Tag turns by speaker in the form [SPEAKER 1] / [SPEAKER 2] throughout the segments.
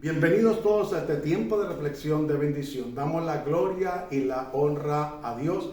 [SPEAKER 1] Bienvenidos todos a este tiempo de reflexión de bendición. Damos la gloria y la honra a Dios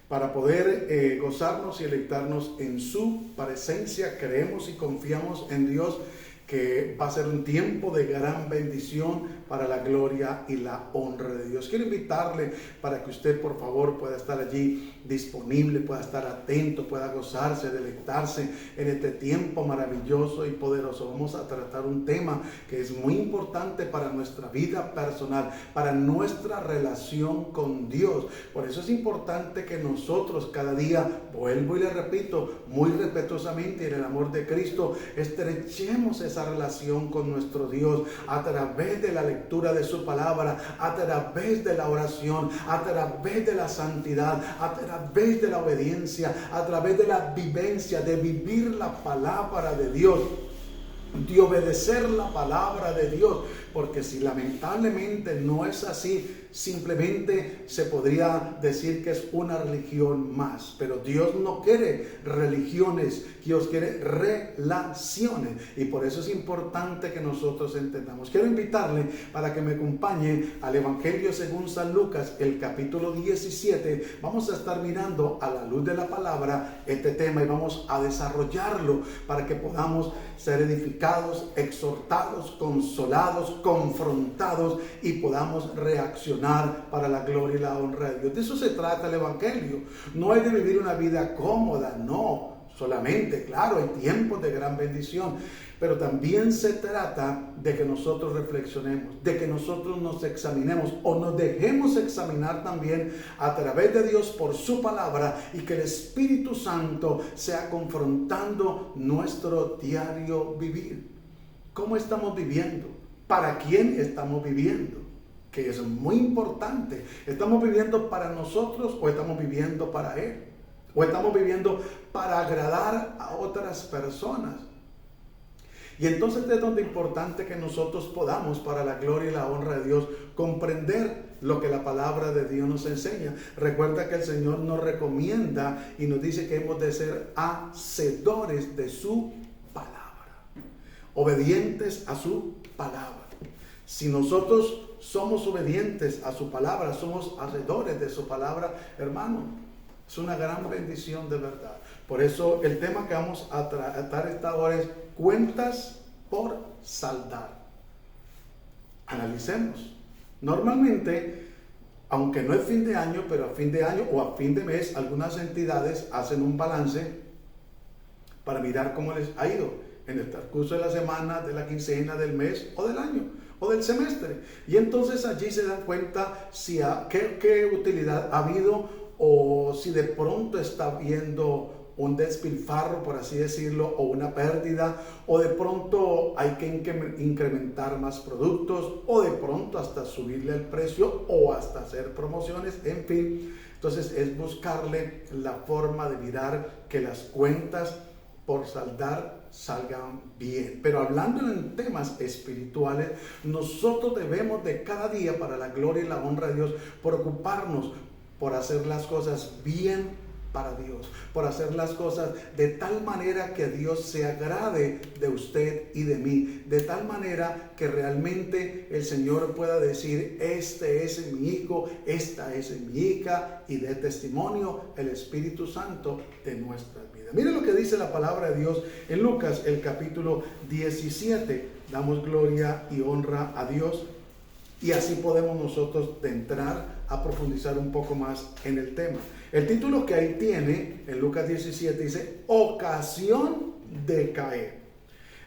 [SPEAKER 1] para poder gozarnos y deleitarnos en su presencia. Creemos y confiamos en Dios que va a ser un tiempo de gran bendición para la gloria y la honra de Dios. Quiero invitarle para que usted por favor pueda estar allí disponible, pueda estar atento, pueda gozarse, deleitarse en este tiempo maravilloso y poderoso. Vamos a tratar un tema que es muy importante para nuestra vida personal, para nuestra relación con Dios. Por eso es importante que nosotros cada día, vuelvo y le repito, muy respetuosamente en el amor de Cristo, estrechemos esa relación con nuestro Dios a través de la lectura de su palabra, a través de la oración, a través de la santidad, a través de la obediencia, a través de la vivencia, de vivir la palabra de Dios, de obedecer la palabra de Dios. Porque si lamentablemente no es así, simplemente se podría decir que es una religión más. Pero Dios no quiere religiones, Dios quiere relaciones. Y por eso es importante que nosotros entendamos. Quiero invitarle para que me acompañe al Evangelio según San Lucas, el capítulo 17. Vamos a estar mirando a la luz de la palabra este tema y vamos a desarrollarlo para que podamos ser edificados, exhortados, consolados, confrontados y podamos reaccionar para la gloria y la honra de Dios. De eso se trata el Evangelio. No es de vivir una vida cómoda, no. Solamente, claro, hay tiempos de gran bendición, pero también se trata de que nosotros reflexionemos, de que nosotros nos examinemos o nos dejemos examinar también a través de Dios por su palabra y que el Espíritu Santo sea confrontando nuestro diario vivir. ¿Cómo estamos viviendo? ¿Para quién estamos viviendo? Que es muy importante. ¿Estamos viviendo para nosotros o estamos viviendo para Él? ¿O estamos viviendo para agradar a otras personas? Y entonces es donde es importante que nosotros podamos, para la gloria y la honra de Dios, comprender lo que la palabra de Dios nos enseña. Recuerda que el Señor nos recomienda y nos dice que hemos de ser hacedores de su palabra, obedientes a su palabra. Si nosotros somos obedientes a su palabra, somos hacedores de su palabra, hermano, es una gran bendición de verdad. Por eso el tema que vamos a tratar esta hora es cuentas por saldar. Analicemos. Normalmente, aunque no es fin de año, pero a fin de año o a fin de mes, algunas entidades hacen un balance para mirar cómo les ha ido en el transcurso de la semana, de la quincena, del mes o del año o del semestre. Y entonces allí se dan cuenta si qué utilidad ha habido, o si de pronto está viendo un despilfarro, por así decirlo, o una pérdida, o de pronto hay que incrementar más productos, o de pronto hasta subirle el precio, o hasta hacer promociones, en fin. Entonces es buscarle la forma de mirar que las cuentas por saldar salgan bien. Pero hablando en temas espirituales, nosotros debemos de cada día, para la gloria y la honra de Dios, preocuparnos por hacer las cosas bien para Dios, por hacer las cosas de tal manera que Dios se agrade de usted y de mí, de tal manera que realmente el Señor pueda decir: este es mi hijo, esta es mi hija, y dé testimonio el Espíritu Santo de nuestras vidas. Miren lo que dice la palabra de Dios en Lucas, el capítulo 17. Damos gloria y honra a Dios. Y así podemos nosotros entrar a profundizar un poco más en el tema. El título que ahí tiene, en Lucas 17, dice: ocasión de caer.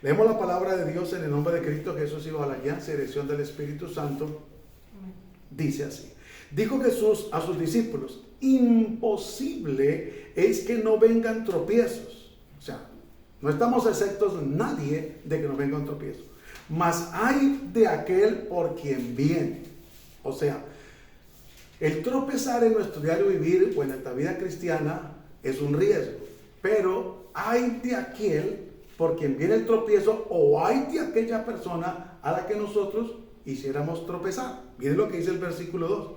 [SPEAKER 1] Leemos la palabra de Dios en el nombre de Cristo Jesús y bajo la alianza y dirección del Espíritu Santo. Dice así: dijo Jesús a sus discípulos: imposible es que no vengan tropiezos. O sea, no estamos exentos nadie de que nos vengan tropiezos. Mas hay de aquel por quien viene. O sea, el tropezar en nuestro diario vivir o en esta vida cristiana es un riesgo. Pero hay de aquel por quien viene el tropiezo, o hay de aquella persona a la que nosotros hiciéramos tropezar. Miren lo que dice el versículo 2.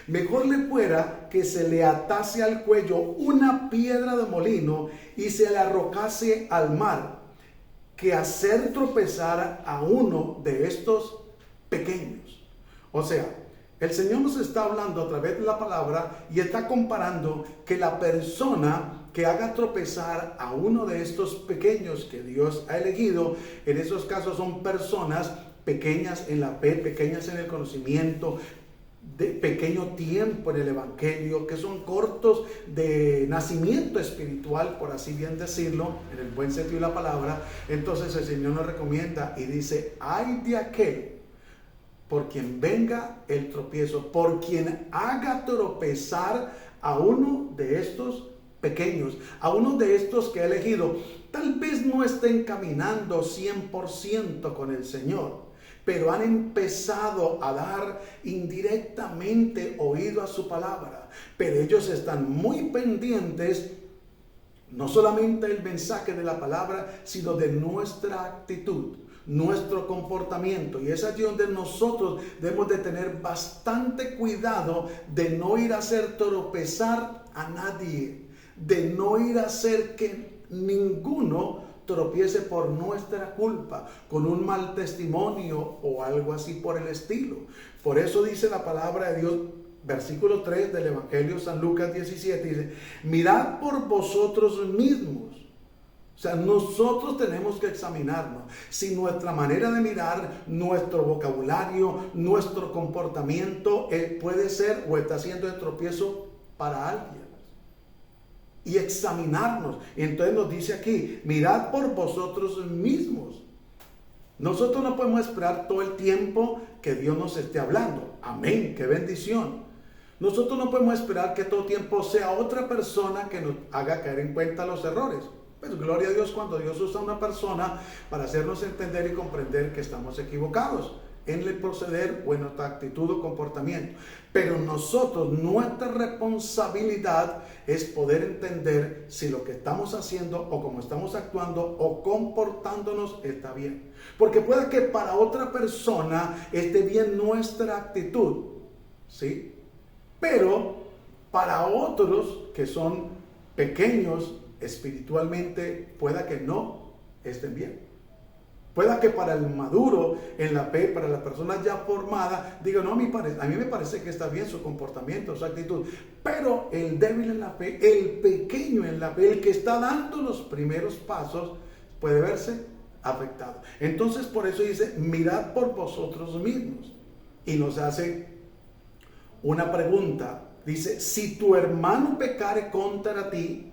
[SPEAKER 1] Mejor le fuera que se le atase al cuello una piedra de molino y se le arrojase al mar, que hacer tropezar a uno de estos pequeños. O sea, el Señor nos está hablando a través de la palabra y está comparando que la persona que haga tropezar a uno de estos pequeños que Dios ha elegido, en esos casos son personas pequeñas en la fe, pequeñas en el conocimiento, de pequeño tiempo en el Evangelio, que son cortos de nacimiento espiritual, por así bien decirlo, en el buen sentido de la palabra. Entonces el Señor nos recomienda y dice: ay de aquel por quien venga el tropiezo, por quien haga tropezar a uno de estos pequeños, a uno de estos que ha elegido. Tal vez no estén caminando 100% con el Señor, pero han empezado a dar indirectamente oído a su palabra. Pero ellos están muy pendientes, no solamente del mensaje de la palabra, sino de nuestra actitud, nuestro comportamiento. Y es allí donde nosotros debemos de tener bastante cuidado de no ir a hacer tropezar a nadie, de no ir a hacer que ninguno tropiece por nuestra culpa, con un mal testimonio o algo así por el estilo. Por eso dice la palabra de Dios, versículo 3 del Evangelio San Lucas 17, dice: mirad por vosotros mismos. O sea, nosotros tenemos que examinarnos si nuestra manera de mirar, nuestro vocabulario, nuestro comportamiento puede ser o está siendo de tropiezo para alguien. Y examinarnos. Y entonces nos dice aquí: mirad por vosotros mismos. Nosotros no podemos esperar todo el tiempo que Dios nos esté hablando. Amén, qué bendición. Nosotros no podemos esperar que todo tiempo sea otra persona que nos haga caer en cuenta los errores. Pues gloria a Dios cuando Dios usa a una persona para hacernos entender y comprender que estamos equivocados en el proceder o en nuestra actitud o comportamiento. Pero nosotros, nuestra responsabilidad es poder entender si lo que estamos haciendo o cómo estamos actuando o comportándonos está bien. Porque puede que para otra persona esté bien nuestra actitud, ¿sí? Pero para otros que son pequeños espiritualmente, pueda que no estén bien. Pueda que para el maduro en la fe, para la persona ya formada, diga: no, a mí me parece que está bien su comportamiento, su actitud. Pero el débil en la fe, el pequeño en la fe, el que está dando los primeros pasos, puede verse afectado. Entonces por eso dice: mirad por vosotros mismos. Y nos hace una pregunta. Dice: si tu hermano pecare contra ti,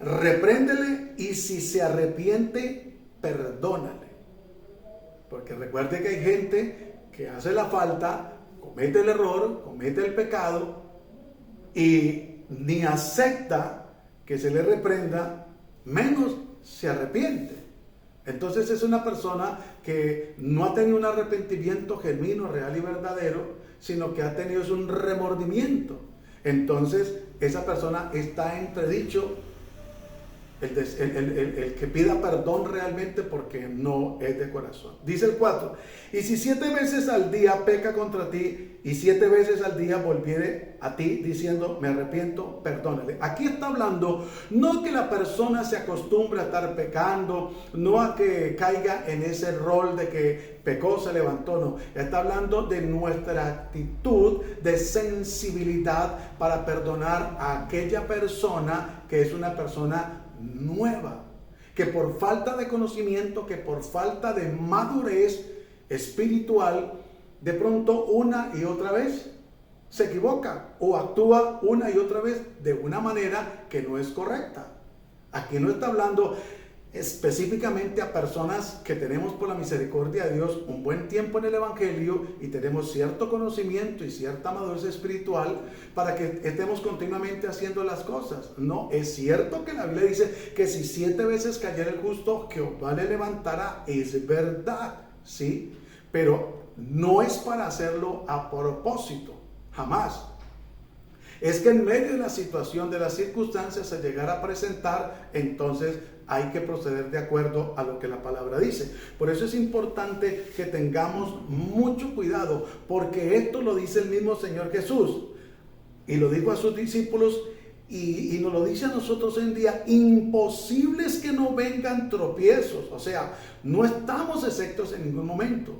[SPEAKER 1] repréndele, y si se arrepiente, perdónale. Porque recuerde que hay gente que hace la falta, comete el error, comete el pecado y ni acepta que se le reprenda, menos se arrepiente. Entonces es una persona que no ha tenido un arrepentimiento genuino, real y verdadero, sino que ha tenido un remordimiento. Entonces esa persona está entredicho el que pida perdón realmente, porque no es de corazón. Dice el 4: y si 7 veces al día peca contra ti, y 7 veces al día volviere a ti diciendo: me arrepiento, perdónale. Aquí está hablando no que la persona se acostumbre a estar pecando, no a que caiga en ese rol de que pecó, se levantó, no. Está hablando de nuestra actitud de sensibilidad para perdonar a aquella persona que es una persona nueva, que por falta de conocimiento, que por falta de madurez espiritual, de pronto una y otra vez se equivoca o actúa una y otra vez de una manera que no es correcta. Aquí no está hablando específicamente a personas que tenemos, por la misericordia de Dios, un buen tiempo en el Evangelio y tenemos cierto conocimiento y cierta madurez espiritual para que estemos continuamente haciendo las cosas. No, es cierto que la Biblia dice que si 7 veces cayera el justo, Jehová le levantará. Es verdad, ¿sí? Pero no es para hacerlo a propósito, jamás. Es que en medio de la situación, de las circunstancias, se llegara a presentar, entonces hay que proceder de acuerdo a lo que la palabra dice. Por eso es importante que tengamos mucho cuidado, porque esto lo dice el mismo Señor Jesús, y lo dijo a sus discípulos, y nos lo dice a nosotros hoy en día: imposible es que no vengan tropiezos. O sea, no estamos exentos en ningún momento.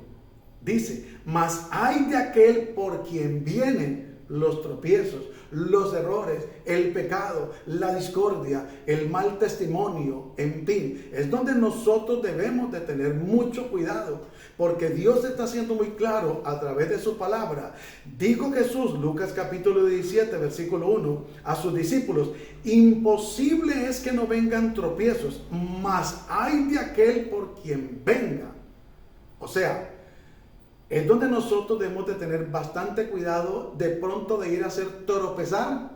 [SPEAKER 1] Dice, mas hay de aquel por quien vienen los tropiezos, los errores, el pecado, la discordia, el mal testimonio, en fin. Es donde nosotros debemos de tener mucho cuidado, porque Dios está siendo muy claro a través de su palabra. Dijo Jesús, Lucas capítulo 17, versículo 1, a sus discípulos, imposible es que no vengan tropiezos, mas hay de aquel por quien venga. O sea, es donde nosotros debemos de tener bastante cuidado de pronto de ir a hacer tropezar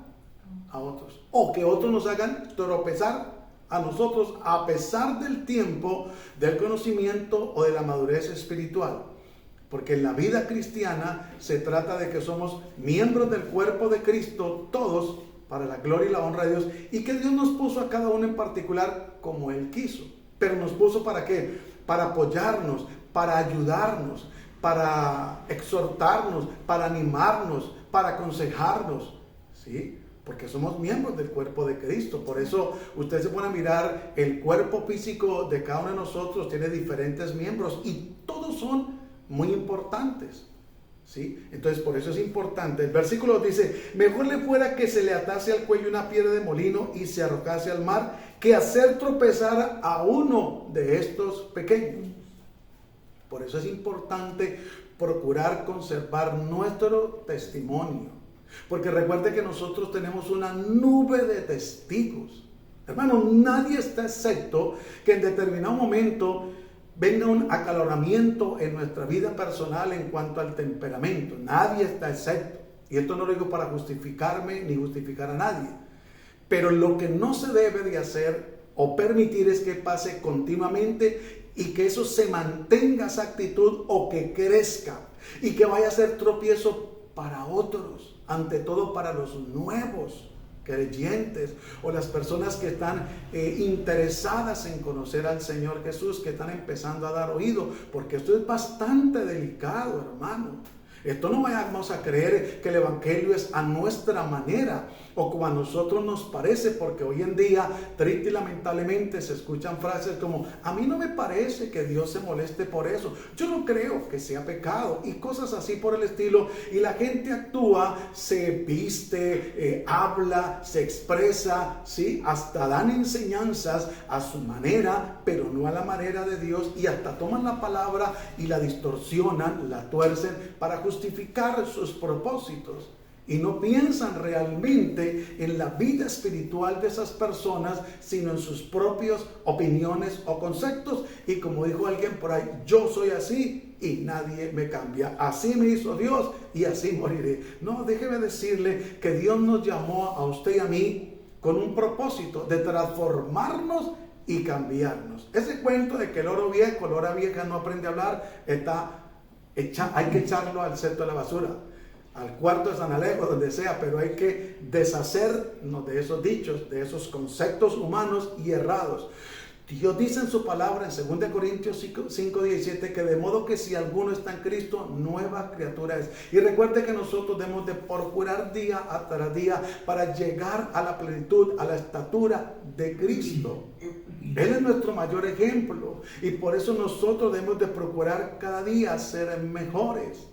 [SPEAKER 1] a otros, o que otros nos hagan tropezar a nosotros, a pesar del tiempo, del conocimiento o de la madurez espiritual. Porque en la vida cristiana se trata de que somos miembros del cuerpo de Cristo, todos para la gloria y la honra de Dios, y que Dios nos puso a cada uno en particular como Él quiso. Pero nos puso ¿para qué? Para apoyarnos, para ayudarnos, para exhortarnos, para animarnos, para aconsejarnos, ¿sí? Porque somos miembros del cuerpo de Cristo. Por eso usted se pone a mirar el cuerpo físico de cada uno de nosotros, tiene diferentes miembros y todos son muy importantes, ¿sí? Entonces por eso es importante. El versículo dice, mejor le fuera que se le atase al cuello una piedra de molino y se arrojase al mar, que hacer tropezar a uno de estos pequeños. Por eso es importante procurar conservar nuestro testimonio. Porque recuerde que nosotros tenemos una nube de testigos. Hermano, nadie está excepto que en determinado momento venga un acaloramiento en nuestra vida personal en cuanto al temperamento. Nadie está excepto. Y esto no lo digo para justificarme ni justificar a nadie. Pero lo que no se debe de hacer o permitir es que pase continuamente y que eso se mantenga, esa actitud, o que crezca y que vaya a ser tropiezo para otros, ante todo para los nuevos creyentes o las personas que están interesadas en conocer al Señor Jesús, que están empezando a dar oído, porque esto es bastante delicado, hermano. Esto no vayamos a creer que el evangelio es a nuestra manera o como a nosotros nos parece, porque hoy en día, triste y lamentablemente, se escuchan frases como, a mí no me parece que Dios se moleste por eso, yo no creo que sea pecado, y cosas así por el estilo, y la gente actúa, se viste, habla, se expresa, ¿sí? Hasta dan enseñanzas a su manera, pero no a la manera de Dios, y hasta toman la palabra y la distorsionan, la tuercen para justificar sus propósitos. Y no piensan realmente en la vida espiritual de esas personas, sino en sus propias opiniones o conceptos. Y como dijo alguien por ahí, yo soy así y nadie me cambia. Así me hizo Dios y así moriré. No, déjeme decirle que Dios nos llamó a usted y a mí con un propósito de transformarnos y cambiarnos. Ese cuento de que el oro viejo, la hora vieja no aprende a hablar, hay que echarlo al cesto de la basura, al cuarto de San Alejo, donde sea, pero hay que deshacernos de esos dichos, de esos conceptos humanos y errados. Dios dice en su palabra en 2 Corintios 5:17 que de modo que si alguno está en Cristo, nueva criatura es. Y recuerde que nosotros debemos de procurar día tras día para llegar a la plenitud, a la estatura de Cristo. Él es nuestro mayor ejemplo y por eso nosotros debemos de procurar cada día ser mejores.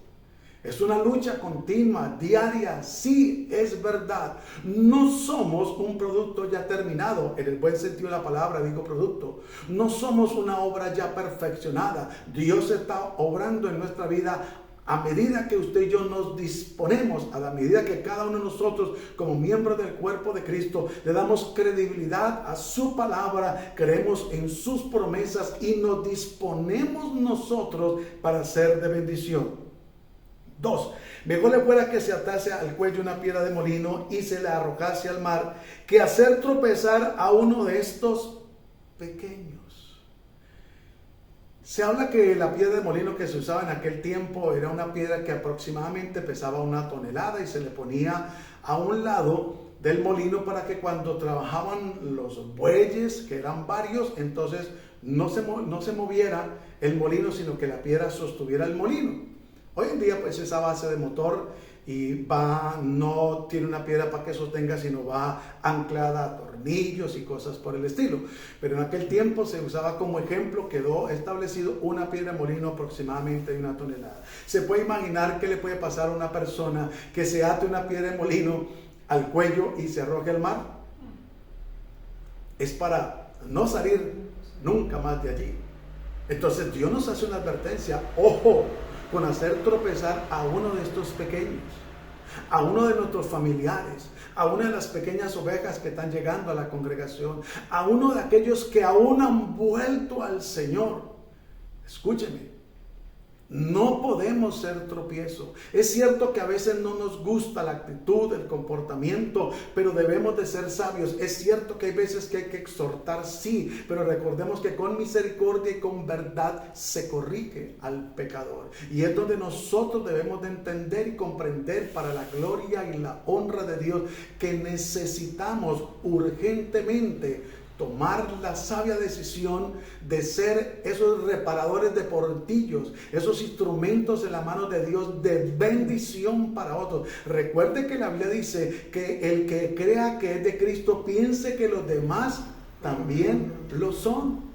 [SPEAKER 1] Es una lucha continua, diaria, sí, es verdad. No somos un producto ya terminado, en el buen sentido de la palabra digo producto. No somos una obra ya perfeccionada. Dios está obrando en nuestra vida a medida que usted y yo nos disponemos, a la medida que cada uno de nosotros como miembros del cuerpo de Cristo le damos credibilidad a su palabra, creemos en sus promesas y nos disponemos nosotros para ser de bendición. 2. Mejor le fuera que se atase al cuello una piedra de molino y se la arrojase al mar, que hacer tropezar a uno de estos pequeños. Se habla que la piedra de molino que se usaba en aquel tiempo era una piedra que aproximadamente pesaba 1 tonelada y se le ponía a un lado del molino para que cuando trabajaban los bueyes, que eran varios, entonces no se moviera el molino, sino que la piedra sostuviera el molino. Hoy en día pues es a base de motor y no tiene una piedra para que sostenga, sino va anclada a tornillos y cosas por el estilo. Pero en aquel tiempo se usaba como ejemplo, quedó establecido una piedra de molino aproximadamente de 1 tonelada. Se puede imaginar qué le puede pasar a una persona que se ate una piedra de molino al cuello y se arroje al mar. Es para no salir nunca más de allí. Entonces Dios nos hace una advertencia: ojo con hacer tropezar a uno de estos pequeños, a uno de nuestros familiares, a una de las pequeñas ovejas que están llegando a la congregación, a uno de aquellos que aún han vuelto al Señor. Escúcheme, no podemos ser tropiezo. Es cierto que a veces no nos gusta la actitud, el comportamiento, pero debemos de ser sabios. Es cierto que hay veces que hay que exhortar, sí, pero recordemos que con misericordia y con verdad se corrige al pecador. Y es donde nosotros debemos de entender y comprender, para la gloria y la honra de Dios, que necesitamos urgentemente tomar la sabia decisión de ser esos reparadores de portillos, esos instrumentos en la mano de Dios de bendición para otros. Recuerde que la Biblia dice que el que crea que es de Cristo piense que los demás también lo son.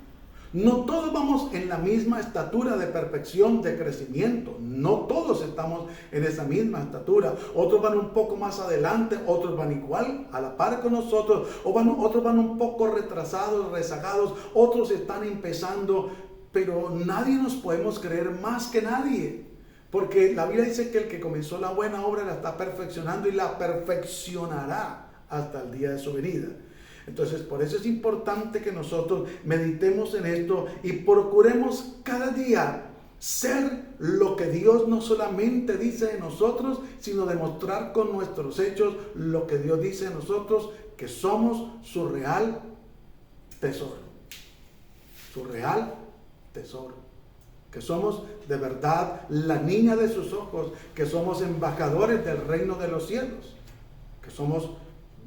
[SPEAKER 1] No todos vamos en la misma estatura de perfección, de crecimiento. No todos estamos en esa misma estatura. Otros van un poco más adelante, otros van igual, a la par con nosotros. Otros van un poco retrasados, rezagados. Otros están empezando, pero nadie nos podemos creer más que nadie. Porque la Biblia dice que el que comenzó la buena obra la está perfeccionando y la perfeccionará hasta el día de su venida. Entonces, por eso es importante que nosotros meditemos en esto y procuremos cada día ser lo que Dios no solamente dice de nosotros, sino demostrar con nuestros hechos lo que Dios dice de nosotros, que somos su real tesoro. Su real tesoro. Que somos de verdad la niña de sus ojos, que somos embajadores del reino de los cielos, que somos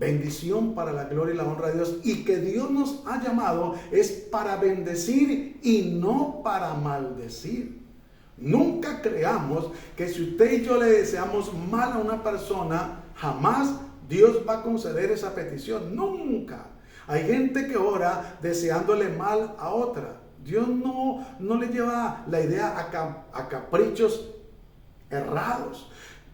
[SPEAKER 1] bendición para la gloria y la honra de Dios, y que Dios nos ha llamado es para bendecir y no para maldecir. Nunca creamos que si usted y yo le deseamos mal a una persona, jamás Dios va a conceder esa petición. Nunca. Hay gente que ora deseándole mal a otra. Dios no le lleva la idea a caprichos errados.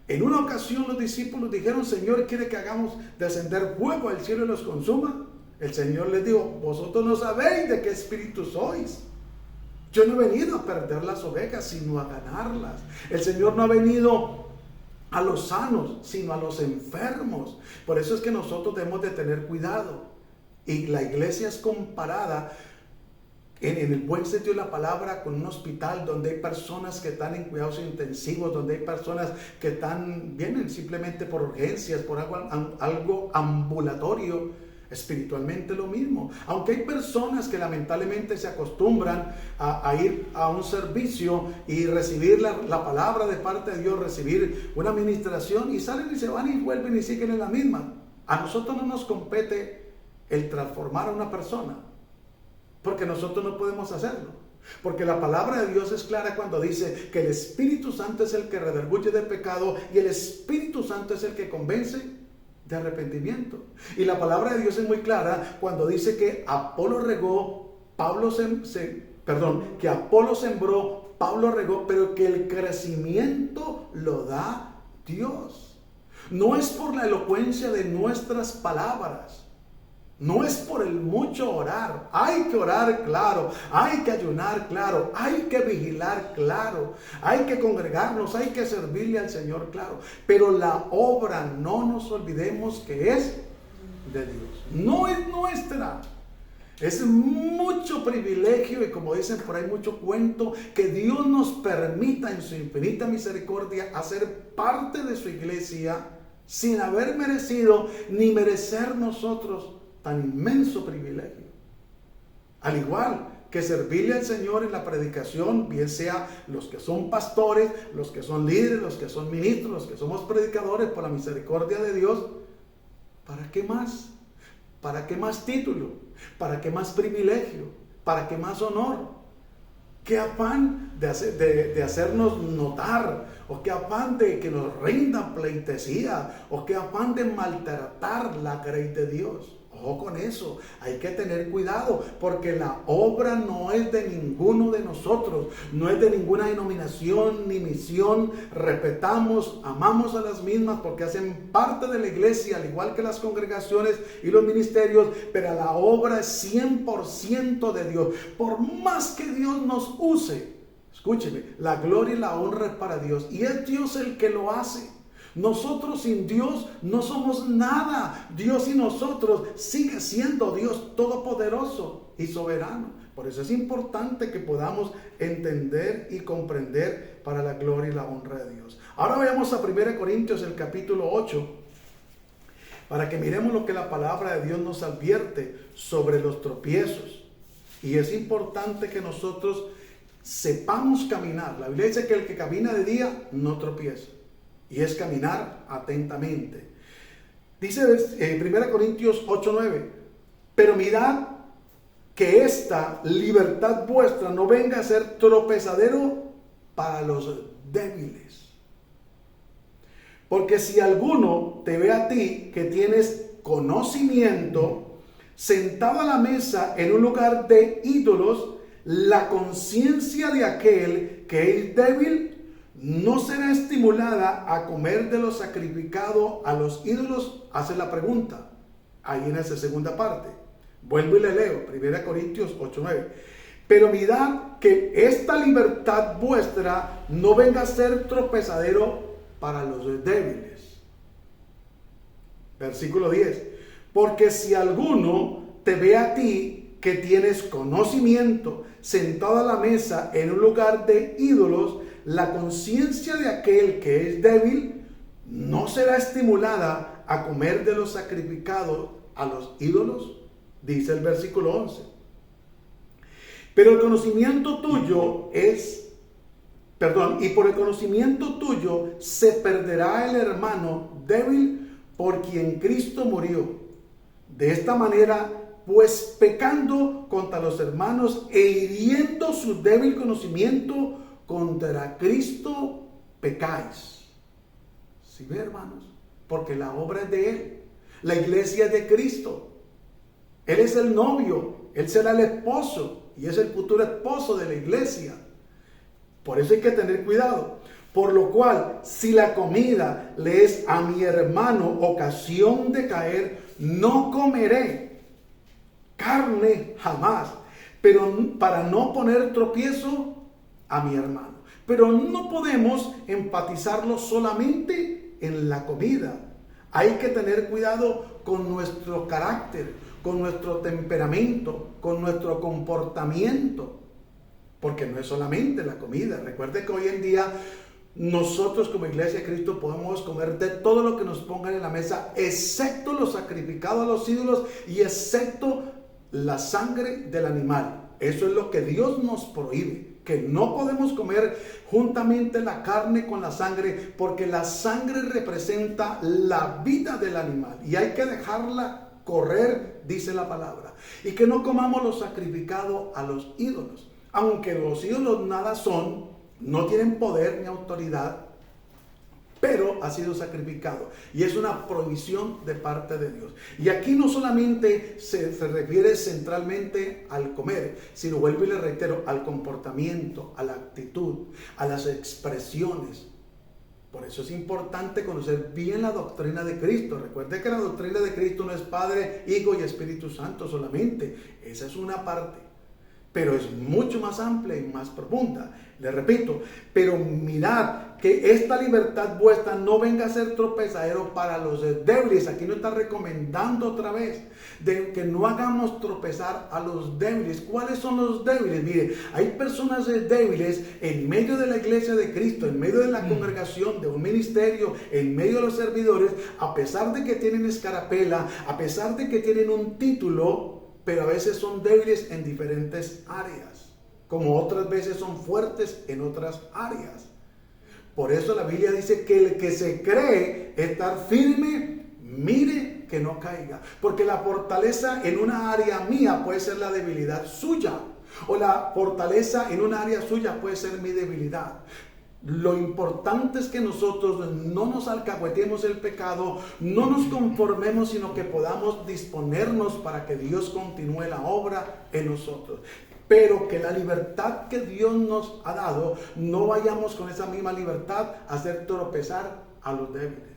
[SPEAKER 1] En una ocasión los discípulos dijeron: Señor, ¿quiere que hagamos descender fuego al cielo y los consuma? El Señor les dijo: vosotros no sabéis de qué espíritu sois. Yo no he venido a perder las ovejas, sino a ganarlas. El Señor no ha venido a los sanos, sino a los enfermos. Por eso es que nosotros debemos de tener cuidado. Y la iglesia es comparada, en el buen sentido de la palabra, con un hospital donde hay personas que están en cuidados intensivos, donde hay personas que vienen simplemente por urgencias, por algo ambulatorio. Espiritualmente lo mismo. Aunque hay personas que lamentablemente se acostumbran a ir a un servicio y recibir la palabra de parte de Dios, recibir una administración, y salen y se van y vuelven y siguen en la misma. A nosotros no nos compete el transformar a una persona, porque nosotros no podemos hacerlo. Porque la palabra de Dios es clara cuando dice que el Espíritu Santo es el que redarguye del pecado y el Espíritu Santo es el que convence de arrepentimiento. Y la palabra de Dios es muy clara cuando dice que Apolo regó, que Apolo sembró, Pablo regó, pero que el crecimiento lo da Dios. No es por la elocuencia de nuestras palabras. No es por el mucho orar. Hay que orar, claro. Hay que ayunar, claro. Hay que vigilar, claro. Hay que congregarnos, hay que servirle al Señor, claro. Pero la obra, no nos olvidemos que es de Dios. No es nuestra. Es mucho privilegio y, como dicen por ahí, mucho cuento, que Dios nos permita en su infinita misericordia hacer parte de su iglesia sin haber merecido ni merecer nosotros tan inmenso privilegio. Al igual que servirle al Señor en la predicación, bien sea los que son pastores, los que son líderes, los que son ministros, los que somos predicadores, por la misericordia de Dios. ¿Para qué más? ¿Para qué más título? ¿Para qué más privilegio? ¿Para qué más honor? qué afán de hacernos notar, o qué afán de que nos rindan pleitesía, o qué afán de maltratar la grey de Dios. Ojo con eso, hay que tener cuidado, porque la obra no es de ninguno de nosotros, no es de ninguna denominación ni misión. Respetamos, amamos a las mismas porque hacen parte de la iglesia, al igual que las congregaciones y los ministerios, pero la obra es 100% de Dios. Por más que Dios nos use, escúcheme, la gloria y la honra es para Dios, y es Dios el que lo hace. Nosotros sin Dios no somos nada. Dios y nosotros sigue siendo Dios todopoderoso y soberano. Por eso es importante que podamos entender y comprender para la gloria y la honra de Dios. Ahora vayamos a 1 Corintios, el capítulo 8, para que miremos lo que la palabra de Dios nos advierte sobre los tropiezos. Y es importante que nosotros sepamos caminar. La Biblia dice que el que camina de día no tropieza. Y es caminar atentamente. Dice 1 Corintios 8:9, pero mirad que esta libertad vuestra no venga a ser tropezadero para los débiles. Porque si alguno te ve a ti que tienes conocimiento, sentado a la mesa en un lugar de ídolos, la conciencia de aquel que es débil no será estimulada a comer de lo sacrificado a los ídolos. Hace la pregunta ahí en esa segunda parte. Vuelvo y le leo 1 Corintios 8:9. Pero mirad que esta libertad vuestra no venga a ser tropezadero para los débiles. Versículo 10. Porque si alguno te ve a ti que tienes conocimiento, sentado a la mesa en un lugar de ídolos, la conciencia de aquel que es débil no será estimulada a comer de lo sacrificado a los ídolos, dice el versículo 11. Pero el conocimiento tuyo y por el conocimiento tuyo se perderá el hermano débil por quien Cristo murió. De esta manera, pues pecando contra los hermanos e hiriendo su débil conocimiento, contra Cristo pecáis. ¿Sí ve, hermanos? Porque la obra es de Él. La iglesia es de Cristo. Él es el novio. Él será el esposo. Y es el futuro esposo de la iglesia. Por eso hay que tener cuidado. Por lo cual, si la comida le es a mi hermano ocasión de caer, no comeré carne jamás, pero para no poner tropiezo a mi hermano. Pero no podemos enfatizarlo solamente en la comida. Hay que tener cuidado con nuestro carácter, con nuestro temperamento, con nuestro comportamiento, porque no es solamente la comida. Recuerde que hoy en día nosotros como Iglesia de Cristo podemos comer de todo lo que nos pongan en la mesa, excepto lo sacrificado a los ídolos y excepto la sangre del animal. Eso es lo que Dios nos prohíbe, que no podemos comer juntamente la carne con la sangre, porque la sangre representa la vida del animal y hay que dejarla correr, dice la palabra. Y que no comamos lo sacrificado a los ídolos, aunque los ídolos nada son, no tienen poder ni autoridad, pero ha sido sacrificado y es una provisión de parte de Dios. Y aquí no solamente se refiere centralmente al comer, sino, vuelvo y le reitero, al comportamiento, a la actitud, a las expresiones. Por eso es importante conocer bien la doctrina de Cristo. Recuerde que la doctrina de Cristo no es Padre, Hijo y Espíritu Santo solamente. Esa es una parte, pero es mucho más amplia y más profunda. Le repito, pero mirad que esta libertad vuestra no venga a ser tropezadero para los débiles. Aquí nos está recomendando otra vez de que no hagamos tropezar a los débiles. ¿Cuáles son los débiles? Mire, hay personas débiles en medio de la iglesia de Cristo, en medio de la congregación, de un ministerio, en medio de los servidores, a pesar de que tienen escarapela, a pesar de que tienen un título, pero a veces son débiles en diferentes áreas, como otras veces son fuertes en otras áreas. Por eso la Biblia dice que el que se cree estar firme, mire que no caiga. Porque la fortaleza en una área mía puede ser la debilidad suya. O la fortaleza en un área suya puede ser mi debilidad. Lo importante es que nosotros no nos alcahuetemos el pecado, no nos conformemos, sino que podamos disponernos para que Dios continúe la obra en nosotros. Pero que la libertad que Dios nos ha dado, no vayamos con esa misma libertad a hacer tropezar a los débiles.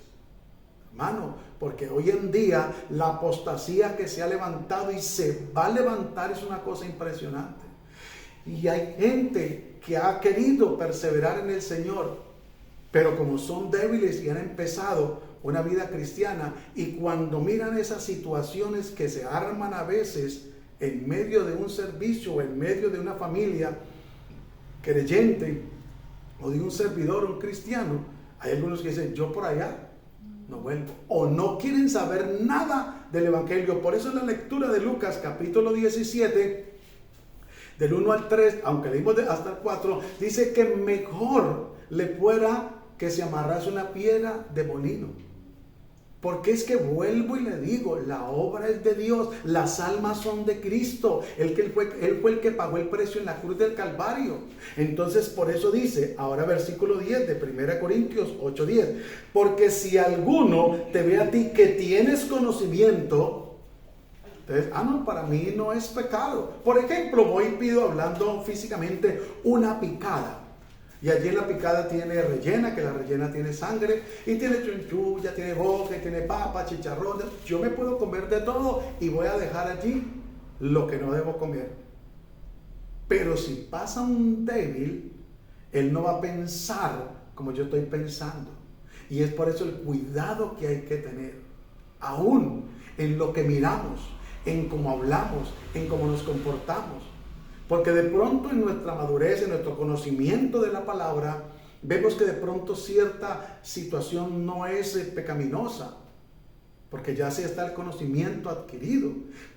[SPEAKER 1] Hermano, porque hoy en día la apostasía que se ha levantado y se va a levantar es una cosa impresionante. Y hay gente que ha querido perseverar en el Señor, pero como son débiles y han empezado una vida cristiana, y cuando miran esas situaciones que se arman a veces en medio de un servicio o en medio de una familia creyente o de un servidor, un cristiano, hay algunos que dicen, yo por allá no vuelvo, o no quieren saber nada del Evangelio. Por eso en la lectura de Lucas capítulo 17, del 1 al 3, aunque leímos hasta el 4, dice que mejor le fuera que se amarrase una piedra de molino. Porque es que vuelvo y le digo, la obra es de Dios, las almas son de Cristo, Él fue el que pagó el precio en la cruz del Calvario. Entonces por eso dice, ahora versículo 10 de 1 Corintios 8:10, porque si alguno te ve a ti que tienes conocimiento, entonces, no, para mí no es pecado. Por ejemplo, voy y pido, hablando físicamente, una picada. Y allí en la picada tiene rellena, que la rellena tiene sangre, y tiene chunchulla, tiene boca, y tiene papa, chicharrón. Yo me puedo comer de todo y voy a dejar allí lo que no debo comer. Pero si pasa un débil, él no va a pensar como yo estoy pensando. Y es por eso el cuidado que hay que tener, aún en lo que miramos, en cómo hablamos, en cómo nos comportamos. Porque de pronto en nuestra madurez, en nuestro conocimiento de la palabra, vemos que de pronto cierta situación no es pecaminosa, porque ya sí está el conocimiento adquirido.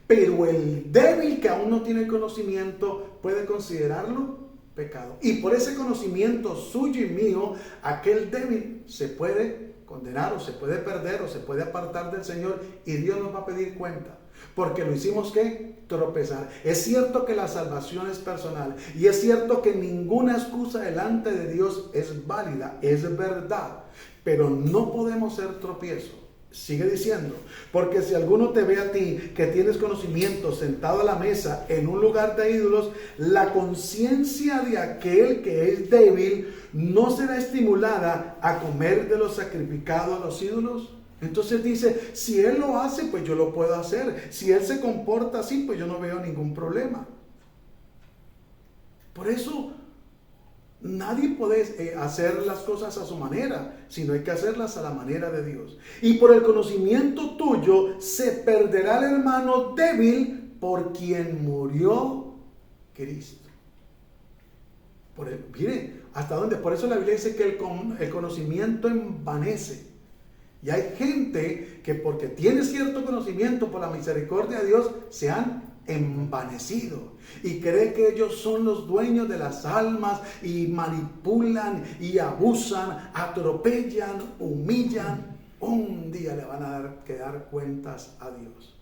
[SPEAKER 1] Pero el débil que aún no tiene conocimiento puede considerarlo pecado. Y por ese conocimiento suyo y mío, aquel débil se puede condenar o se puede perder o se puede apartar del Señor, y Dios nos va a pedir cuenta. Porque lo hicimos ¿qué? Tropezar. Es cierto que la salvación es personal, y es cierto que ninguna excusa delante de Dios es válida, es verdad, pero no podemos ser tropiezo. Sigue diciendo, porque si alguno te ve a ti que tienes conocimiento sentado a la mesa en un lugar de ídolos, la conciencia de aquel que es débil no será estimulada a comer de lo sacrificado a los ídolos. Entonces dice, si él lo hace, pues yo lo puedo hacer. Si él se comporta así, pues yo no veo ningún problema. Por eso nadie puede hacer las cosas a su manera, sino hay que hacerlas a la manera de Dios. Y por el conocimiento tuyo se perderá el hermano débil por quien murió Cristo. Mire, hasta dónde. Por eso la Biblia dice que el conocimiento envanece. Y hay gente que porque tiene cierto conocimiento por la misericordia de Dios, se han envanecido y cree que ellos son los dueños de las almas, y manipulan y abusan, atropellan, humillan. Un día le van a dar cuentas a Dios.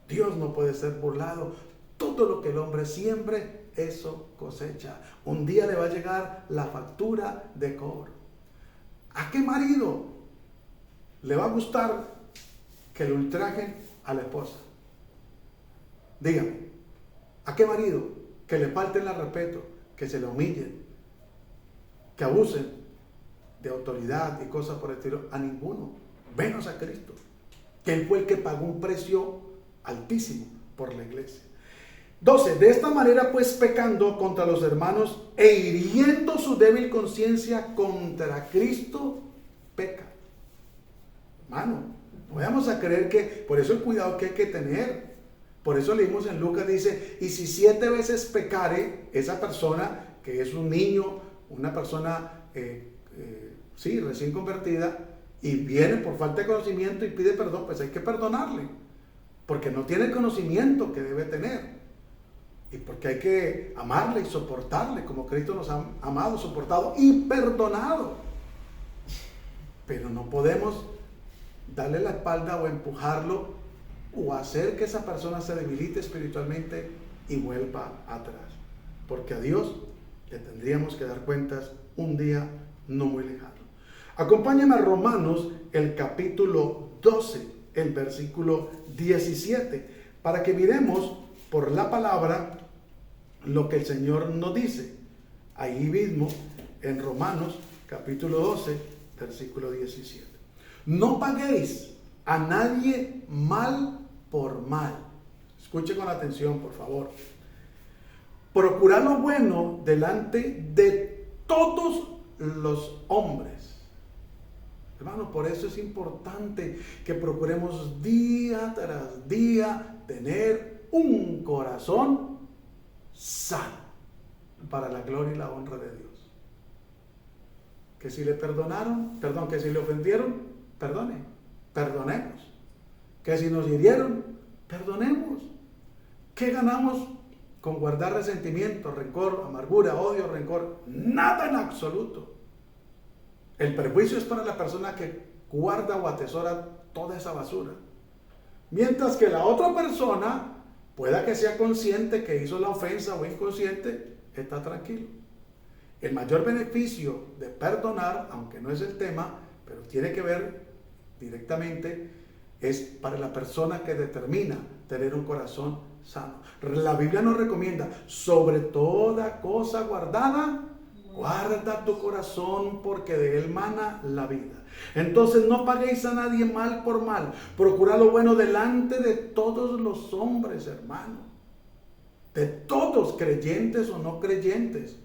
[SPEAKER 1] Dios no puede ser burlado. Todo lo que el hombre siembre, eso cosecha. Un día le va a llegar la factura de cobro. ¿A qué marido le va a gustar que le ultrajen a la esposa? Dígame, ¿a qué marido que le falten el respeto, que se le humillen, que abusen de autoridad y cosas por el estilo? A ninguno, menos a Cristo, que Él fue el que pagó un precio altísimo por la iglesia. 12. De esta manera, pues, pecando contra los hermanos e hiriendo su débil conciencia contra Cristo, peca. Hermano, no vamos a creer que, por eso el cuidado que hay que tener. Por eso leímos en Lucas, dice, y si 7 veces pecare esa persona, que es un niño, una persona recién convertida, y viene por falta de conocimiento y pide perdón, pues hay que perdonarle, porque no tiene el conocimiento que debe tener, y porque hay que amarle y soportarle, como Cristo nos ha amado, soportado y perdonado. Pero no podemos darle la espalda o empujarlo o hacer que esa persona se debilite espiritualmente y vuelva atrás. porque a Dios le tendríamos que dar cuentas un día no muy lejano. Acompáñame a Romanos, el capítulo 12, el versículo 17, para que miremos por la palabra lo que el Señor nos dice. Ahí mismo, en Romanos, capítulo 12, versículo 17. No paguéis a nadie mal por mal. Escuche con atención, por favor. Procurad lo bueno delante de todos los hombres. Hermano, por eso es importante que procuremos día tras día tener un corazón sano para la gloria y la honra de Dios. Que si le perdonaron, que si le ofendieron, perdonemos. Que si nos hirieron, perdonemos. ¿Qué ganamos con guardar resentimiento, rencor, amargura, odio, rencor? Nada en absoluto. El perjuicio es para la persona que guarda o atesora toda esa basura. Mientras que la otra persona, pueda que sea consciente que hizo la ofensa o inconsciente, está tranquilo. El mayor beneficio de perdonar, aunque no es el tema, pero tiene que ver directamente, es para la persona que determina tener un corazón sano. La Biblia nos recomienda, sobre toda cosa guardada, guarda tu corazón, porque de él mana la vida. Entonces no paguéis a nadie mal por mal. Procurad lo bueno delante de todos los hombres, hermano. De todos, creyentes o no creyentes.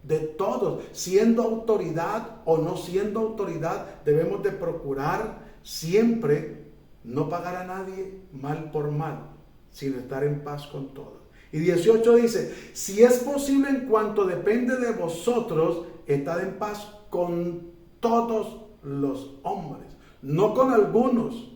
[SPEAKER 1] De todos, siendo autoridad o no siendo autoridad, debemos de procurar siempre no pagar a nadie mal por mal, sino estar en paz con todos. Y 18 dice, si es posible en cuanto depende de vosotros, estad en paz con todos los hombres, no con algunos,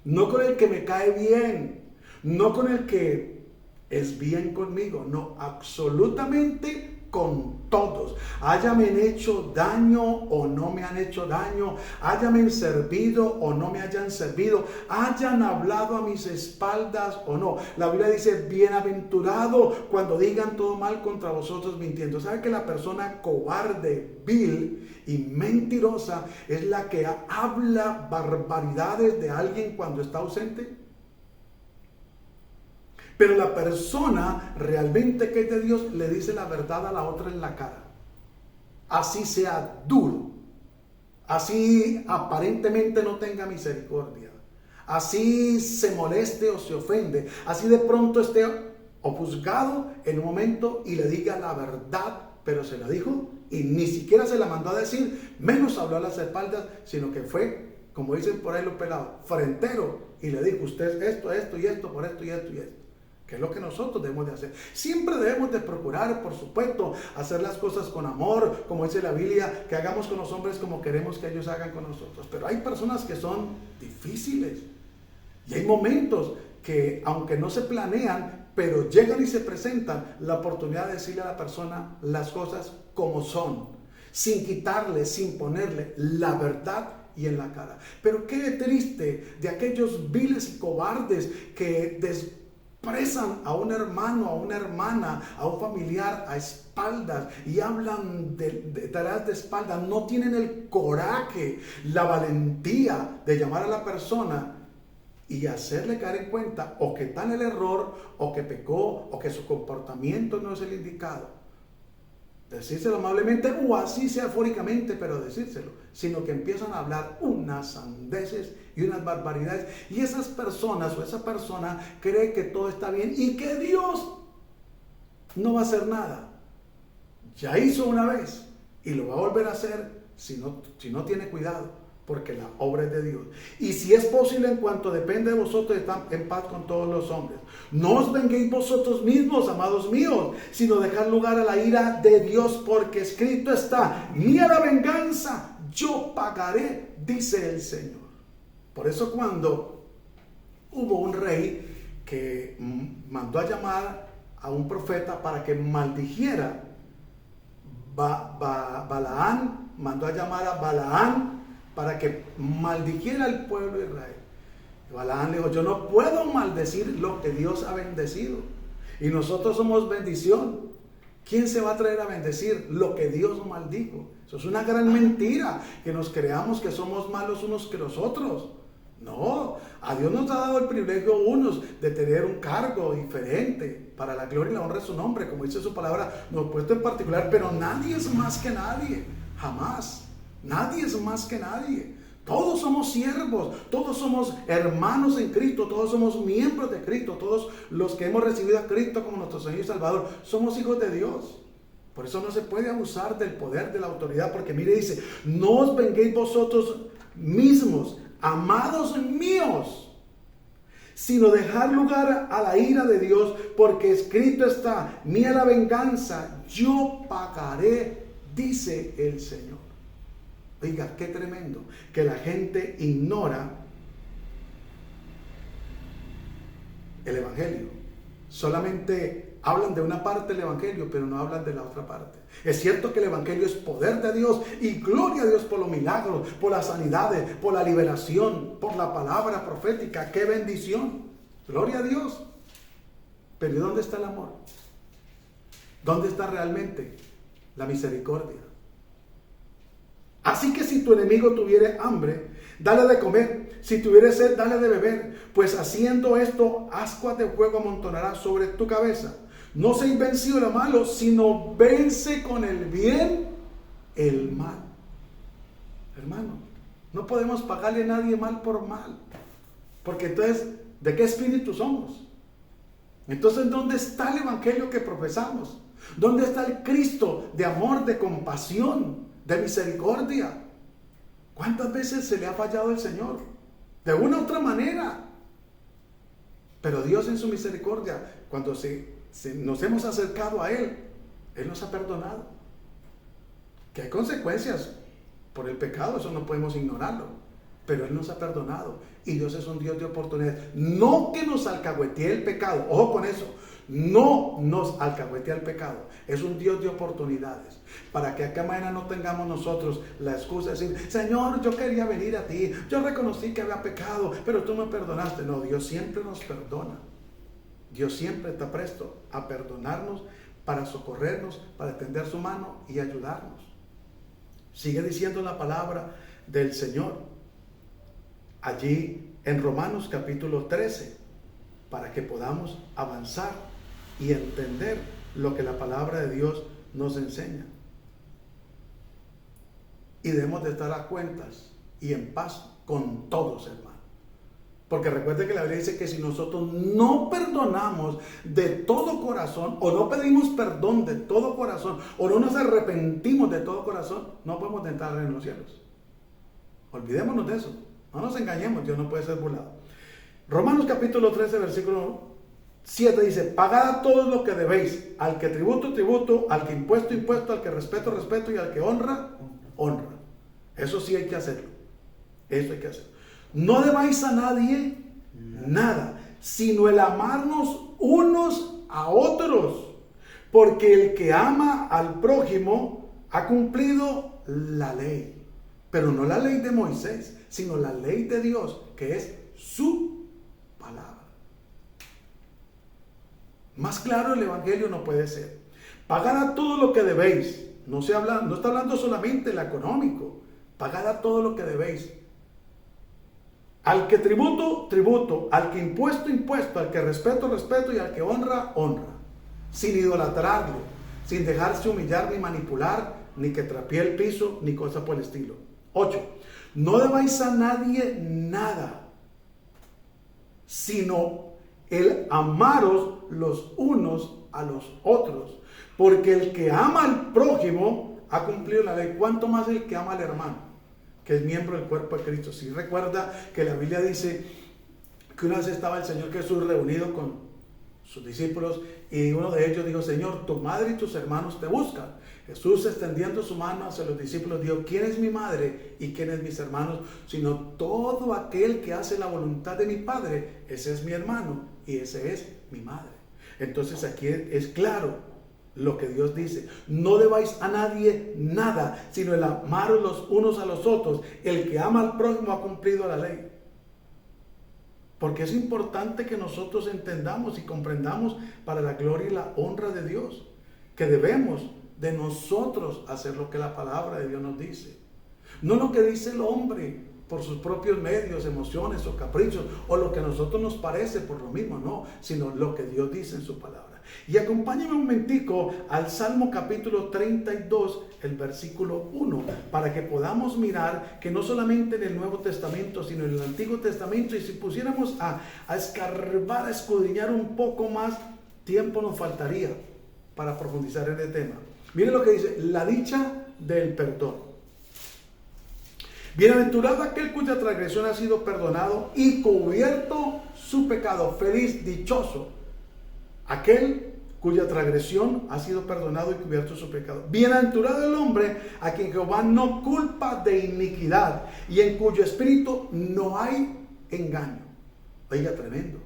[SPEAKER 1] no con el que me cae bien, no con el que es bien conmigo, no, absolutamente con todos. Háyame hecho daño o no me han hecho daño, háyame servido o no me hayan servido, hayan hablado a mis espaldas o no. La Biblia dice, bienaventurado cuando digan todo mal contra vosotros mintiendo. ¿Sabe que la persona cobarde, vil y mentirosa es la que habla barbaridades de alguien cuando está ausente? Pero la persona realmente que es de Dios le dice la verdad a la otra en la cara. Así sea duro, así aparentemente no tenga misericordia, así se moleste o se ofende, así de pronto esté ofuscado en un momento y le diga la verdad, pero se la dijo y ni siquiera se la mandó a decir, menos habló a las espaldas, sino que fue, como dicen por ahí los pelados, frentero, y le dijo, usted esto y esto, por esto y esto y esto. Que es lo que nosotros debemos de hacer. Siempre debemos de procurar, por supuesto, hacer las cosas con amor, como dice la Biblia, que hagamos con los hombres como queremos que ellos hagan con nosotros. Pero hay personas que son difíciles. Y hay momentos que, aunque no se planean, pero llegan y se presentan la oportunidad de decirle a la persona las cosas como son, sin quitarle, sin ponerle la verdad y en la cara. Pero qué triste de aquellos viles y cobardes que expresan a un hermano, a una hermana, a un familiar a espaldas y hablan detrás de espaldas. No tienen el coraje, la valentía de llamar a la persona y hacerle caer en cuenta o que está en el error, o que pecó, o que su comportamiento no es el indicado. Decírselo amablemente o así sea eufóricamente, pero decírselo, sino que empiezan a hablar unas sandeces y unas barbaridades, y esas personas o esa persona cree que todo está bien y que Dios no va a hacer nada. Ya hizo una vez y lo va a volver a hacer si no tiene cuidado, porque la obra es de Dios. Y si es posible en cuanto depende de vosotros, estad en paz con todos los hombres. No os venguéis vosotros mismos, amados míos, sino dejad lugar a la ira de Dios, porque escrito está, mía la venganza, yo pagaré, dice el Señor. Por eso cuando hubo un rey que mandó a llamar a un profeta para que maldijera, Balaán mandó a llamar a Balaán para que maldijera al pueblo de Israel. Y Balaán le dijo, yo no puedo maldecir lo que Dios ha bendecido. Y nosotros somos bendición. ¿Quién se va a atrever a bendecir lo que Dios maldijo? Eso es una gran mentira, que nos creamos que somos malos unos que los otros. No, a Dios nos ha dado el privilegio unos de tener un cargo diferente para la gloria y la honra de su nombre, como dice su palabra, nos ha puesto en particular, pero nadie es más que nadie, jamás. Nadie es más que nadie. Todos somos siervos, todos somos hermanos en Cristo, todos somos miembros de Cristo, todos los que hemos recibido a Cristo como nuestro Señor y Salvador, somos hijos de Dios. Por eso no se puede abusar del poder de la autoridad, porque mire, dice, no os venguéis vosotros mismos, amados míos, sino dejar lugar a la ira de Dios, porque escrito está, mía la venganza, yo pagaré, dice el Señor. Oiga, qué tremendo, que la gente ignora el Evangelio. Solamente hablan de una parte del Evangelio, pero no hablan de la otra parte. Es cierto que el Evangelio es poder de Dios y gloria a Dios por los milagros, por las sanidades, por la liberación, por la palabra profética. ¡Qué bendición! Gloria a Dios. Pero ¿dónde está el amor? ¿Dónde está realmente la misericordia? Así que si tu enemigo tuviere hambre, dale de comer. Si tuviere sed, dale de beber. Pues haciendo esto, ascuas de fuego amontonará sobre tu cabeza. No seas vencido de lo malo, sino vence con el bien el mal. Hermano, no podemos pagarle a nadie mal por mal. Porque entonces, ¿de qué espíritu somos? Entonces, ¿dónde está el evangelio que profesamos? ¿Dónde está el Cristo de amor, de compasión, de misericordia? ¿Cuántas veces se le ha fallado el Señor? De una u otra manera. Pero Dios en su misericordia, cuando nos hemos acercado a Él, Él nos ha perdonado. Que hay consecuencias por el pecado, eso no podemos ignorarlo. Pero Él nos ha perdonado. Y Dios es un Dios de oportunidades. No que nos alcahuetee el pecado. Ojo con eso. No nos alcahuetea el pecado. Es un Dios de oportunidades. Para que acá mañana no tengamos nosotros la excusa de decir, Señor, yo quería venir a ti. Yo reconocí que había pecado, pero tú me perdonaste. No, Dios siempre nos perdona. Dios siempre está presto a perdonarnos, para socorrernos, para extender su mano y ayudarnos. Sigue diciendo la palabra del Señor allí en Romanos capítulo 13, para que podamos avanzar y entender lo que la palabra de Dios nos enseña. Y debemos de estar a cuentas y en paz con todos, hermanos. Porque recuerde que la Biblia dice que si nosotros no perdonamos de todo corazón, o no pedimos perdón de todo corazón, o no nos arrepentimos de todo corazón, no podemos entrar en los cielos. Olvidémonos de eso. No nos engañemos, Dios no puede ser burlado. Romanos capítulo 13, versículo 7 dice, pagad a todos lo que debéis, al que tributo, tributo, al que impuesto, impuesto, al que respeto, respeto, y al que honra, honra. Eso sí hay que hacerlo. Eso hay que hacerlo. No debáis a nadie nada, sino el amarnos unos a otros, porque el que ama al prójimo ha cumplido la ley. Pero no la ley de Moisés, sino la ley de Dios, que es su palabra. Más claro el evangelio no puede ser. Pagad a todo lo que debéis. No está hablando solamente de lo económico. Pagad a todo lo que debéis. Al que tributo, tributo. Al que impuesto, impuesto. Al que respeto, respeto. Y al que honra, honra. Sin idolatrarlo. Sin dejarse humillar ni manipular. Ni que trapee el piso. Ni cosa por el estilo. 8. No debáis a nadie nada, sino el amaros los unos a los otros. Porque el que ama al prójimo ha cumplido la ley. ¿Cuánto más el que ama al hermano, que es miembro del cuerpo de Cristo? Si recuerda que la Biblia dice que una vez estaba el Señor Jesús reunido con sus discípulos y uno de ellos dijo, Señor, tu madre y tus hermanos te buscan. Jesús, extendiendo su mano hacia los discípulos, dijo, ¿quién es mi madre y quién es mis hermanos? Sino todo aquel que hace la voluntad de mi Padre, ese es mi hermano y ese es mi madre. Entonces aquí es claro lo que Dios dice. No debáis a nadie nada, sino el amaros los unos a los otros. El que ama al prójimo ha cumplido la ley. Porque es importante que nosotros entendamos y comprendamos para la gloria y la honra de Dios, que debemos de nosotros hacer lo que la palabra de Dios nos dice. No lo que dice el hombre por sus propios medios, emociones o caprichos, o lo que a nosotros nos parece por lo mismo, no, sino lo que Dios dice en su palabra. Y acompáñenme un momentico al Salmo capítulo 32, el versículo 1, para que podamos mirar que no solamente en el Nuevo Testamento, sino en el Antiguo Testamento, y si pusiéramos a escarbar, a escudriñar un poco más, tiempo nos faltaría para profundizar en el tema. Miren lo que dice: la dicha del perdón. Bienaventurado aquel cuya transgresión ha sido perdonado y cubierto su pecado. Feliz, dichoso aquel cuya transgresión ha sido perdonado y cubierto su pecado. Bienaventurado el hombre a quien Jehová no culpa de iniquidad y en cuyo espíritu no hay engaño. Oiga, tremendo.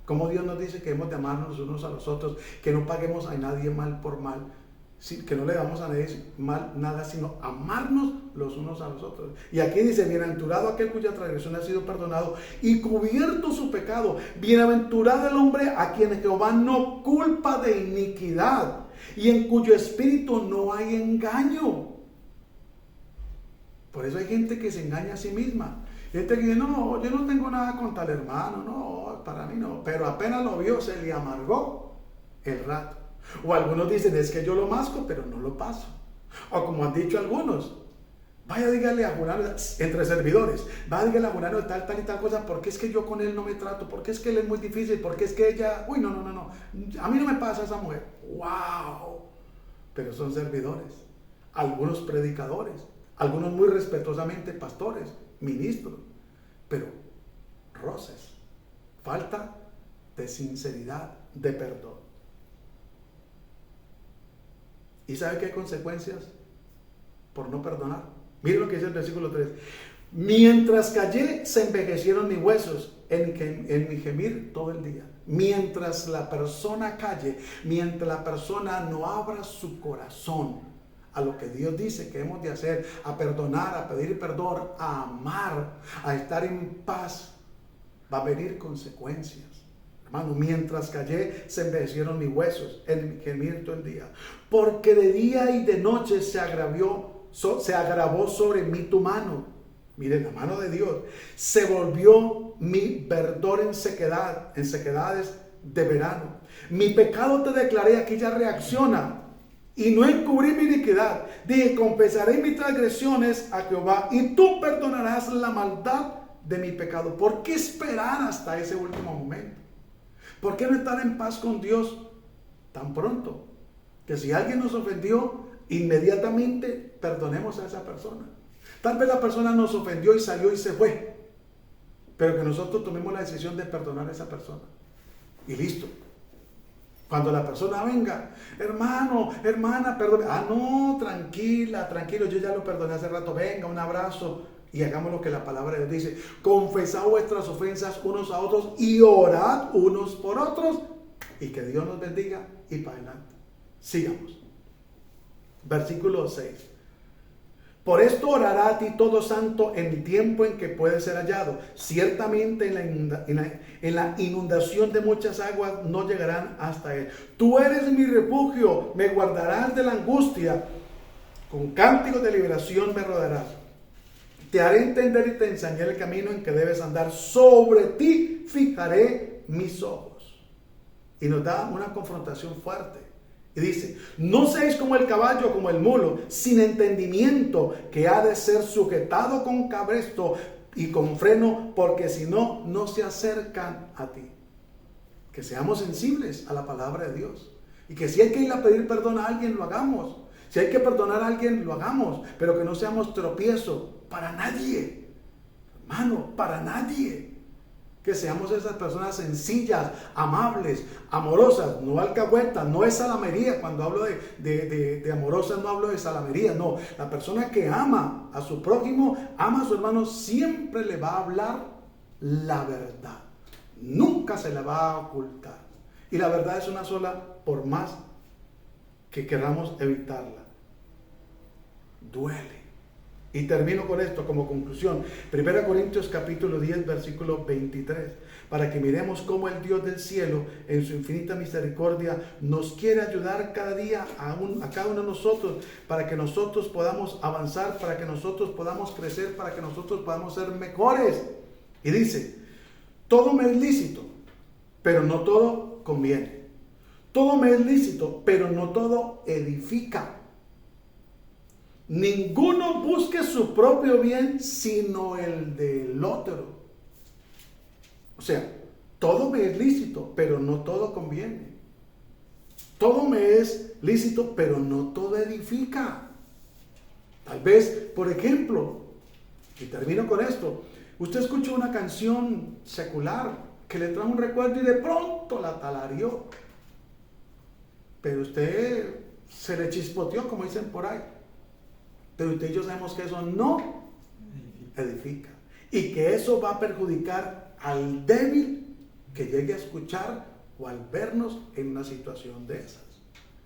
[SPEAKER 1] Como Dios nos dice que hemos de amarnos unos a los otros, que no paguemos a nadie mal por mal, que no le damos a nadie mal nada, sino amarnos los unos a los otros. Y aquí dice: bienaventurado aquel cuya transgresión ha sido perdonado y cubierto su pecado. Bienaventurado el hombre a quien Jehová no culpa de iniquidad y en cuyo espíritu no hay engaño. Por eso hay gente que se engaña a sí misma. Gente que dice: no, yo no tengo nada con tal hermano, no, para mí no. Pero apenas lo vio, se le amargó el rato. O algunos dicen: es que yo lo masco, pero no lo paso. O como han dicho algunos: vaya, dígale a fulano, entre servidores, vaya, dígale a fulano de tal y tal cosa, porque es que yo con él no me trato, porque es que él es muy difícil, porque es que ella, uy, no, a mí no me pasa esa mujer. ¡Wow! Pero son servidores, algunos predicadores, algunos muy respetuosamente pastores, ministros, pero roces, falta de sinceridad, de perdón. ¿Y sabe qué hay consecuencias por no perdonar? Miren lo que dice el versículo 3. Mientras callé, se envejecieron mis huesos en mi gemir todo el día. Mientras la persona calle, mientras la persona no abra su corazón a lo que Dios dice que hemos de hacer, a perdonar, a pedir perdón, a amar, a estar en paz, va a venir consecuencias. Hermano, mientras callé, se envejecieron mis huesos en mi gemir todo el día. Porque de día y de noche se agravó sobre mí tu mano. Miren, la mano de Dios. Se volvió mi verdor en sequedades de verano. Mi pecado te declaré, aquí ya reacciona. Y no encubrí mi iniquidad. Dije: confesaré mis transgresiones a Jehová y tú perdonarás la maldad de mi pecado. ¿Por qué esperar hasta ese último momento? ¿Por qué no estar en paz con Dios tan pronto? Que si alguien nos ofendió, inmediatamente perdonemos a esa persona. Tal vez la persona nos ofendió y salió y se fue, pero que nosotros tomemos la decisión de perdonar a esa persona. Y listo. Cuando la persona venga: hermano, hermana, perdón. Ah, no, tranquilo, yo ya lo perdoné hace rato. Venga, un abrazo. Y hagamos lo que la palabra de Dios dice: confesad vuestras ofensas unos a otros y orad unos por otros, y que Dios nos bendiga. Y para adelante, sigamos. Versículo 6. Por esto orará a ti todo santo en el tiempo en que puede ser hallado. Ciertamente en la inundación de muchas aguas no llegarán hasta él. Tú eres mi refugio, me guardarás de la angustia, con cánticos de liberación me rodearás. Te haré entender y te enseñaré el camino en que debes andar. Sobre ti fijaré mis ojos. Y nos da una confrontación fuerte. Y dice: no seáis como el caballo, como el mulo, sin entendimiento, que ha de ser sujetado con cabresto y con freno, porque si no, no se acercan a ti. Que seamos sensibles a la palabra de Dios. Y que si hay que ir a pedir perdón a alguien, lo hagamos. Si hay que perdonar a alguien, lo hagamos. Pero que no seamos tropiezo para nadie, hermano, para nadie. Que seamos esas personas sencillas, amables, amorosas, no alcahuetas, no es salamería. Cuando hablo de amorosas, no hablo de salamería, no. La persona que ama a su prójimo, ama a su hermano, siempre le va a hablar la verdad. Nunca se la va a ocultar. Y la verdad es una sola, por más que queramos evitarla. Duele. Y termino con esto como conclusión. 1 Corintios capítulo 10, versículo 23. Para que miremos cómo el Dios del cielo, en su infinita misericordia, nos quiere ayudar cada día a cada uno de nosotros, para que nosotros podamos avanzar, para que nosotros podamos crecer, para que nosotros podamos ser mejores. Y dice, todo me es lícito, pero no todo conviene. Todo me es lícito, pero no todo edifica. Ninguno busque su propio bien, sino el del otro. O sea, todo me es lícito, pero no todo conviene. Todo me es lícito, pero no todo edifica. Tal vez, por ejemplo, y termino con esto, usted escuchó una canción secular que le trajo un recuerdo y de pronto la talareó. Pero usted se le chispoteó, como dicen por ahí. Pero usted y yo sabemos que eso no edifica. Y que eso va a perjudicar al débil que llegue a escuchar o al vernos en una situación de esas.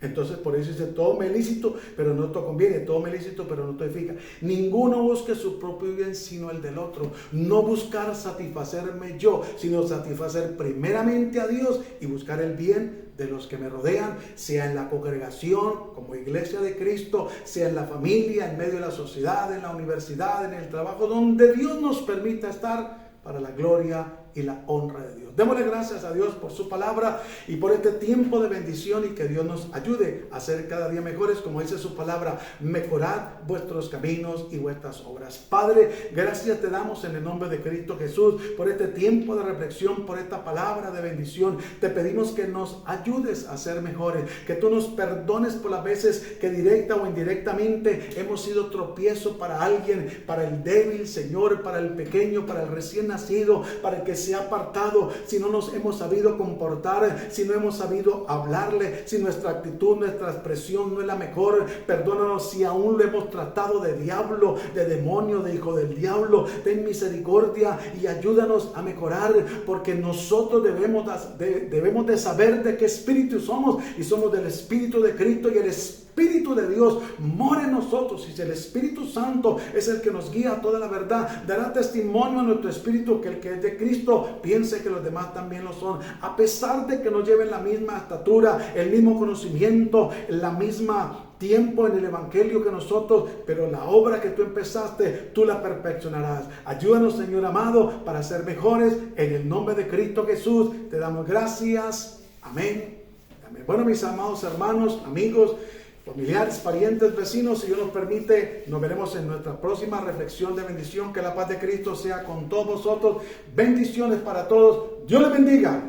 [SPEAKER 1] Entonces por eso dice, todo me es lícito, pero no todo conviene. Todo me es lícito, pero no todo edifica. Ninguno busque su propio bien, sino el del otro. No buscar satisfacerme yo, sino satisfacer primeramente a Dios y buscar el bien de los que me rodean, sea en la congregación, como iglesia de Cristo, sea en la familia, en medio de la sociedad, en la universidad, en el trabajo, donde Dios nos permita estar para la gloria y la honra de Dios. Démosle gracias a Dios por su palabra y por este tiempo de bendición, y que Dios nos ayude a ser cada día mejores, como dice su palabra, mejorad vuestros caminos y vuestras obras. Padre, gracias te damos en el nombre de Cristo Jesús por este tiempo de reflexión, por esta palabra de bendición. Te pedimos que nos ayudes a ser mejores, que tú nos perdones por las veces que directa o indirectamente hemos sido tropiezo para alguien, para el débil, Señor, para el pequeño, para el recién nacido, para el que se ha apartado, si no nos hemos sabido comportar, si no hemos sabido hablarle, si nuestra actitud, nuestra expresión no es la mejor. Perdónanos si aún lo hemos tratado de diablo, de demonio, de hijo del diablo. Ten misericordia y ayúdanos a mejorar, porque nosotros debemos de saber de qué espíritu somos, y somos del Espíritu de Cristo, y el Espíritu de Dios mora en nosotros, y si el Espíritu Santo es el que nos guía a toda la verdad, dará testimonio a nuestro espíritu que el que es de Cristo piense que los demás también lo son, a pesar de que no lleven la misma estatura, el mismo conocimiento, la misma tiempo en el evangelio que nosotros, pero la obra que tú empezaste, tú la perfeccionarás. Ayúdanos, Señor amado, para ser mejores, en el nombre de Cristo Jesús te damos gracias. Amén. Amén. Bueno, mis amados hermanos, amigos, familiares, parientes, vecinos, si Dios nos permite, nos veremos en nuestra próxima reflexión de bendición. Que la paz de Cristo sea con todos vosotros. Bendiciones para todos. Dios les bendiga.